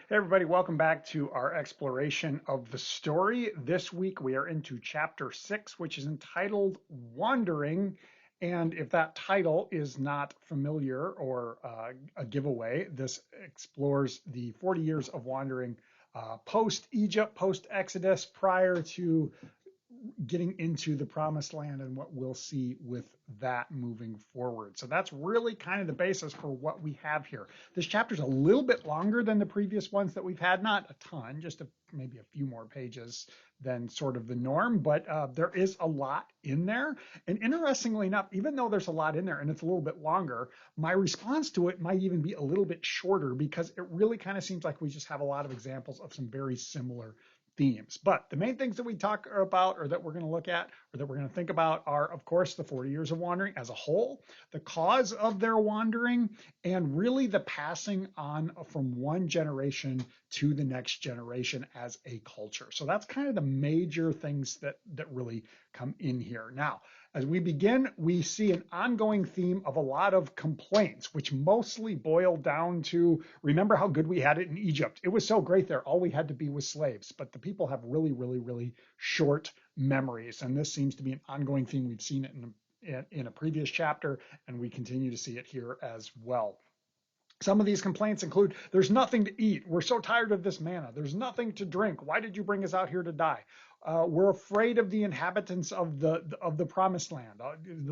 Hey everybody, welcome back to our exploration of the story. This week we are into chapter 6, which is entitled Wandering. And if that title is not familiar or a giveaway, this explores the 40 years of wandering post-Egypt, post-Exodus, prior to getting into the promised land and what we'll see with that moving forward. So that's really kind of the basis for what we have here. This chapter is a little bit longer than the previous ones that we've had, not a ton, just maybe a few more pages than sort of the norm, but there is a lot in there. And interestingly enough, even though there's a lot in there and it's a little bit longer, my response to it might even be a little bit shorter because it really kind of seems like we just have a lot of examples of some very similar themes. But the main things that we talk about or that we're going to look at or that we're going to think about are, of course, the 40 years of wandering as a whole, the cause of their wandering, and really the passing on from one generation to the next generation as a culture. So that's kind of the major things that really come in here. Now, as we begin, we see an ongoing theme of a lot of complaints, which mostly boil down to, remember how good we had it in Egypt. It was so great there. All we had to be was slaves. But the people have really, really, really short memories. And this seems to be an ongoing theme. We've seen it in a previous chapter, and we continue to see it here as well. Some of these complaints include, there's nothing to eat. We're so tired of this manna. There's nothing to drink. Why did you bring us out here to die? We're afraid of the inhabitants of the promised land.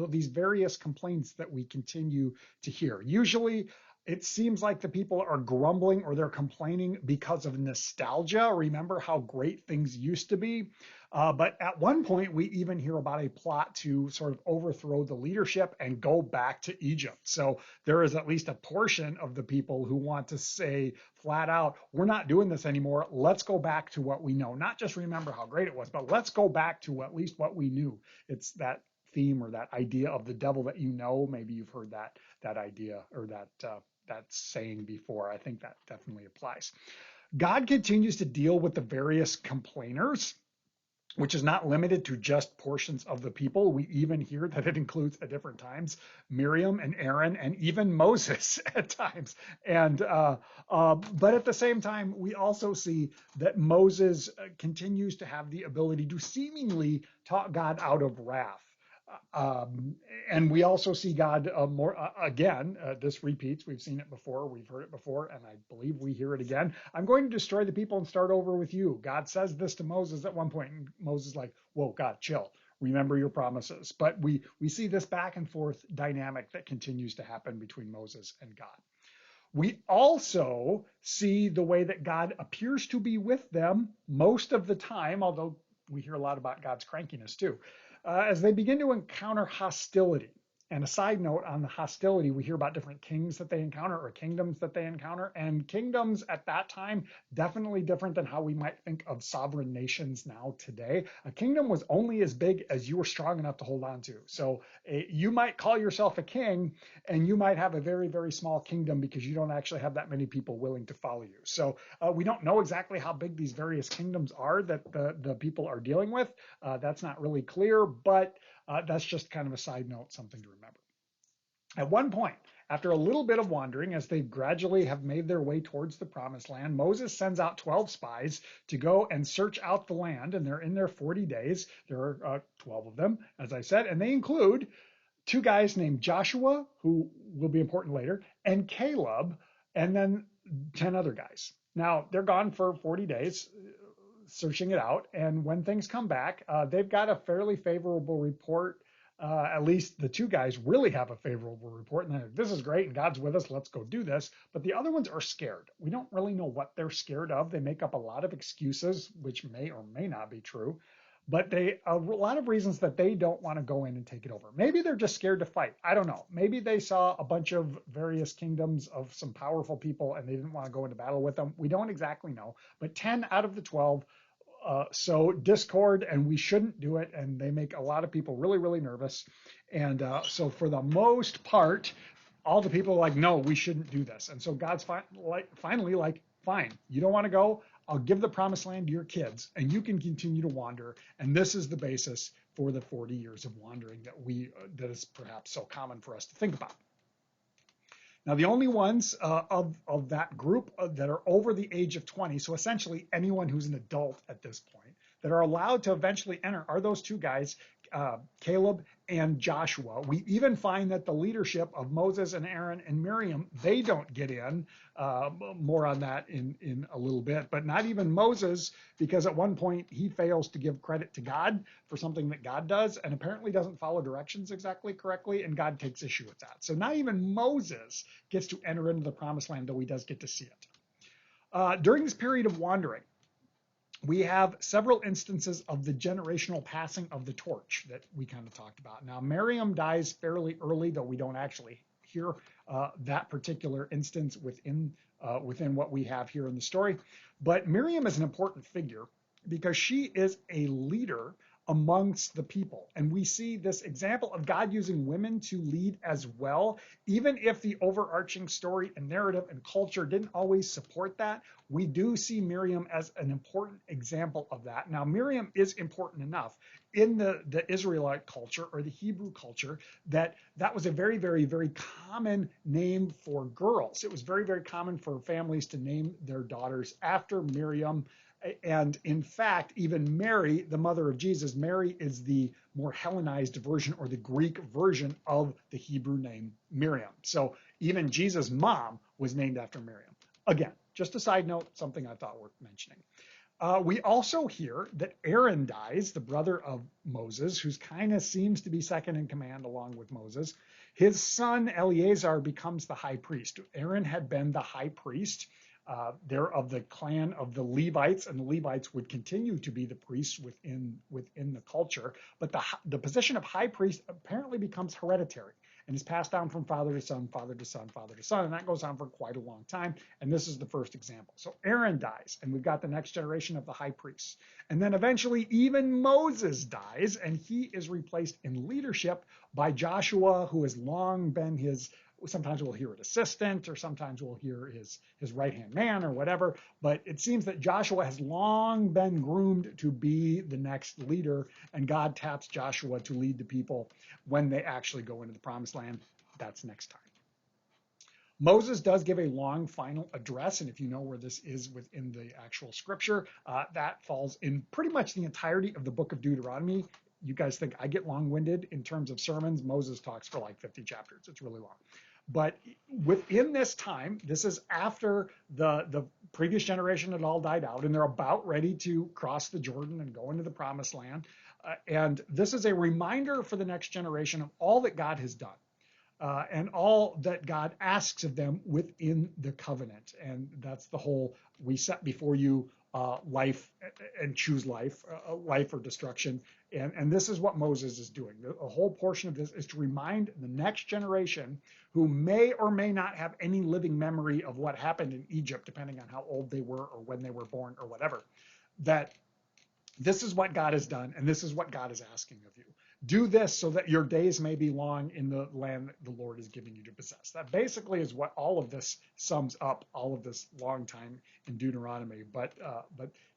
These various complaints that we continue to hear. Usually, it seems like the people are grumbling or they're complaining because of nostalgia. Remember how great things used to be? But at one point, we even hear about a plot to sort of overthrow the leadership and go back to Egypt. So there is at least a portion of the people who want to say flat out, we're not doing this anymore. Let's go back to what we know. Not just remember how great it was, but let's go back to at least what we knew. It's that theme or that idea of the devil that you know. Maybe you've heard that idea or that saying before. I think that definitely applies. God continues to deal with the various complainers, which is not limited to just portions of the people. We even hear that it includes at different times Miriam and Aaron and even Moses at times. And but at the same time, we also see that Moses continues to have the ability to seemingly talk God out of wrath. And we also see God more again. This repeats. We've seen it before. We've heard it before, and I believe we hear it again. I'm going to destroy the people and start over with you. God says this to Moses at one point, and Moses is like, "Whoa, God, chill. Remember your promises." But we see this back and forth dynamic that continues to happen between Moses and God. We also see the way that God appears to be with them most of the time, although we hear a lot about God's crankiness too. As they begin to encounter hostility. And a side note on the hostility, we hear about different kings that they encounter or kingdoms that they encounter. And kingdoms at that time, definitely different than how we might think of sovereign nations now today. A kingdom was only as big as you were strong enough to hold on to. So you might call yourself a king and you might have a very, very small kingdom because you don't actually have that many people willing to follow you. So we don't know exactly how big these various kingdoms are that the people are dealing with. That's not really clear, but that's just kind of a side note, something to remember. At one point, after a little bit of wandering, as they gradually have made their way towards the promised land, Moses sends out 12 spies to go and search out the land, and they're in there 40 days. There are 12 of them, as I said, and they include two guys named Joshua, who will be important later, and Caleb, and then 10 other guys. Now, they're gone for 40 days searching it out. And when things come back, they've got a fairly favorable report. At least the two guys really have a favorable report. And they're like, this is great and God's with us. Let's go do this. But the other ones are scared. We don't really know what they're scared of. They make up a lot of excuses, which may or may not be true. But a lot of reasons that they don't want to go in and take it over. Maybe they're just scared to fight. I don't know. Maybe they saw a bunch of various kingdoms of some powerful people and they didn't want to go into battle with them. We don't exactly know. But 10 out of the 12 so discord, and we shouldn't do it. And they make a lot of people really, really nervous. And so for the most part, all the people are like, no, we shouldn't do this. And so God's finally like, fine, you don't want to go. I'll give the promised land to your kids and you can continue to wander. And this is the basis for the 40 years of wandering that is perhaps so common for us to think about. Now, the only ones of that group that are over the age of 20, so essentially anyone who's an adult at this point, that are allowed to eventually enter are those two guys, Caleb and Joshua. We even find that the leadership of Moses and Aaron and Miriam, they don't get in. More on that in a little bit, but not even Moses, because at one point he fails to give credit to God for something that God does and apparently doesn't follow directions exactly correctly, and God takes issue with that. So not even Moses gets to enter into the promised land, though he does get to see it. During this period of wandering, we have several instances of the generational passing of the torch that we kind of talked about. Now, Miriam dies fairly early, though we don't actually hear that particular instance within what we have here in the story. But Miriam is an important figure because she is a leader amongst the people. And we see this example of God using women to lead as well. Even if the overarching story and narrative and culture didn't always support that, we do see Miriam as an important example of that. Now, Miriam is important enough in the Israelite culture or the Hebrew culture that was a very, very, very common name for girls. It was very, very common for families to name their daughters after Miriam. And in fact, even Mary, the mother of Jesus, Mary is the more Hellenized version or the Greek version of the Hebrew name Miriam. So even Jesus' mom was named after Miriam. Again, just a side note, something I thought worth mentioning. We also hear that Aaron dies, the brother of Moses, who kind of seems to be second in command along with Moses. His son Eleazar becomes the high priest. Aaron had been the high priest. They're of the clan of the Levites, and the Levites would continue to be the priests within the culture. But the position of high priest apparently becomes hereditary and is passed down from father to son, father to son, father to son, and that goes on for quite a long time. And this is the first example. So Aaron dies, and we've got the next generation of the high priests. And then eventually even Moses dies, and he is replaced in leadership by Joshua, who has long been his, sometimes we'll hear it assistant, or sometimes we'll hear his right-hand man or whatever, but it seems that Joshua has long been groomed to be the next leader, and God taps Joshua to lead the people when they actually go into the promised land. That's next time. Moses does give a long final address, and if you know where this is within the actual scripture, that falls in pretty much the entirety of the book of Deuteronomy. You guys think I get long-winded in terms of sermons? Moses talks for like 50 chapters. It's really long. But within this time, this is after the previous generation had all died out, and they're about ready to cross the Jordan and go into the promised land. And this is a reminder for the next generation of all that God has done. And all that God asks of them within the covenant. And that's the whole, we set before you life and choose life, life or destruction. And this is what Moses is doing. A whole portion of this is to remind the next generation, who may or may not have any living memory of what happened in Egypt, depending on how old they were or when they were born or whatever, that this is what God has done, and this is what God is asking of you. Do this so that your days may be long in the land that the Lord is giving you to possess. That basically is what all of this sums up, all of this long time in Deuteronomy. But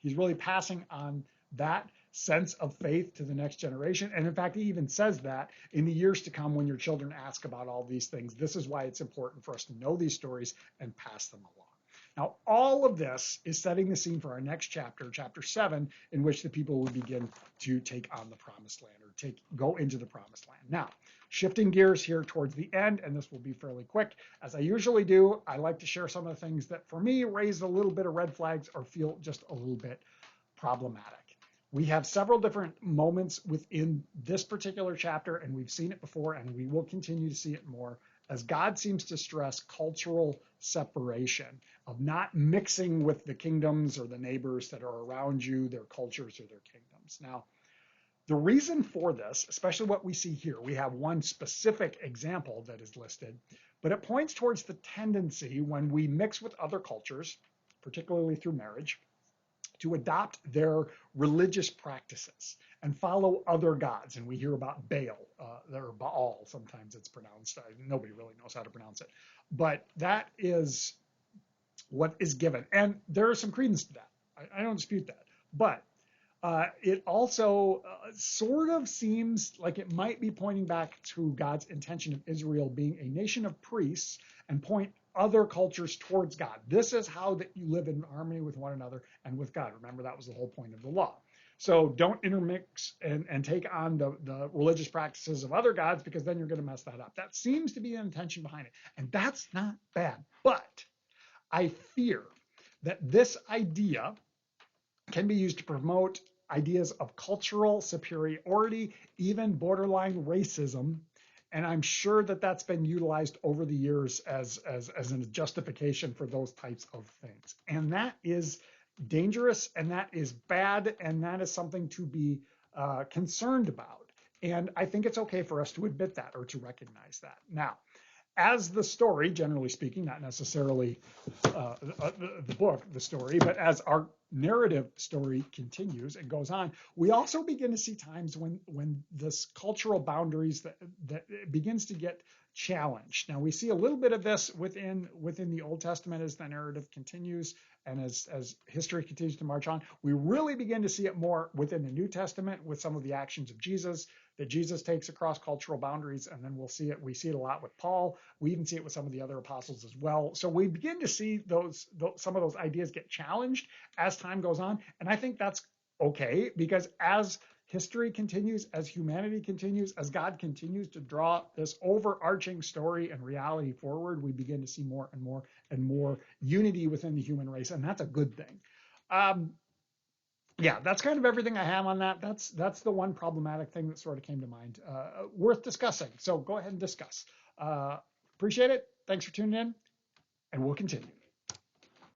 he's really passing on that sense of faith to the next generation. And in fact, he even says that in the years to come, when your children ask about all these things, this is why it's important for us to know these stories and pass them along. Now, all of this is setting the scene for our next chapter, chapter 7, in which the people will begin to take on the promised land, or go into the promised land. Now, shifting gears here towards the end, and this will be fairly quick. As I usually do, I like to share some of the things that for me raise a little bit of red flags or feel just a little bit problematic. We have several different moments within this particular chapter, and we've seen it before, and we will continue to see it more, as God seems to stress cultural separation, of not mixing with the kingdoms or the neighbors that are around you, their cultures or their kingdoms. Now, the reason for this, especially what we see here, we have one specific example that is listed, but it points towards the tendency when we mix with other cultures, particularly through marriage, to adopt their religious practices and follow other gods. And we hear about Baal, or Baal, sometimes it's pronounced. Nobody really knows how to pronounce it. But that is what is given. And there is some credence to that. I don't dispute that. But It also sort of seems like it might be pointing back to God's intention of Israel being a nation of priests and point other cultures towards God. This is how that you live in harmony with one another and with God. Remember, that was the whole point of the law. So don't intermix and take on the religious practices of other gods, because then you're going to mess that up. That seems to be the intention behind it. And that's not bad. But I fear that this idea can be used to promote ideas of cultural superiority, even borderline racism. And I'm sure that that's been utilized over the years as a justification for those types of things. And that is dangerous, and that is bad, and that is something to be concerned about. And I think it's okay for us to admit that or to recognize that. Now, as the story, generally speaking, not necessarily the book, the story, but as our narrative story continues and goes on, we also begin to see times when this cultural boundaries that begins to get challenged. Now, we see a little bit of this within the Old Testament as the narrative continues and as history continues to march on. We really begin to see it more within the New Testament with some of the actions of Jesus that Jesus takes across cultural boundaries, and then we see it a lot with Paul. We even see it with some of the other apostles as well. So we begin to see some of those ideas get challenged as time goes on, and I think that's okay, because as history continues, as humanity continues, as God continues to draw this overarching story and reality forward, we begin to see more and more and more unity within the human race, and that's a good thing. Yeah, that's kind of everything I have on that. That's the one problematic thing that sort of came to mind, worth discussing. So go ahead and discuss. Appreciate it. Thanks for tuning in, and we'll continue.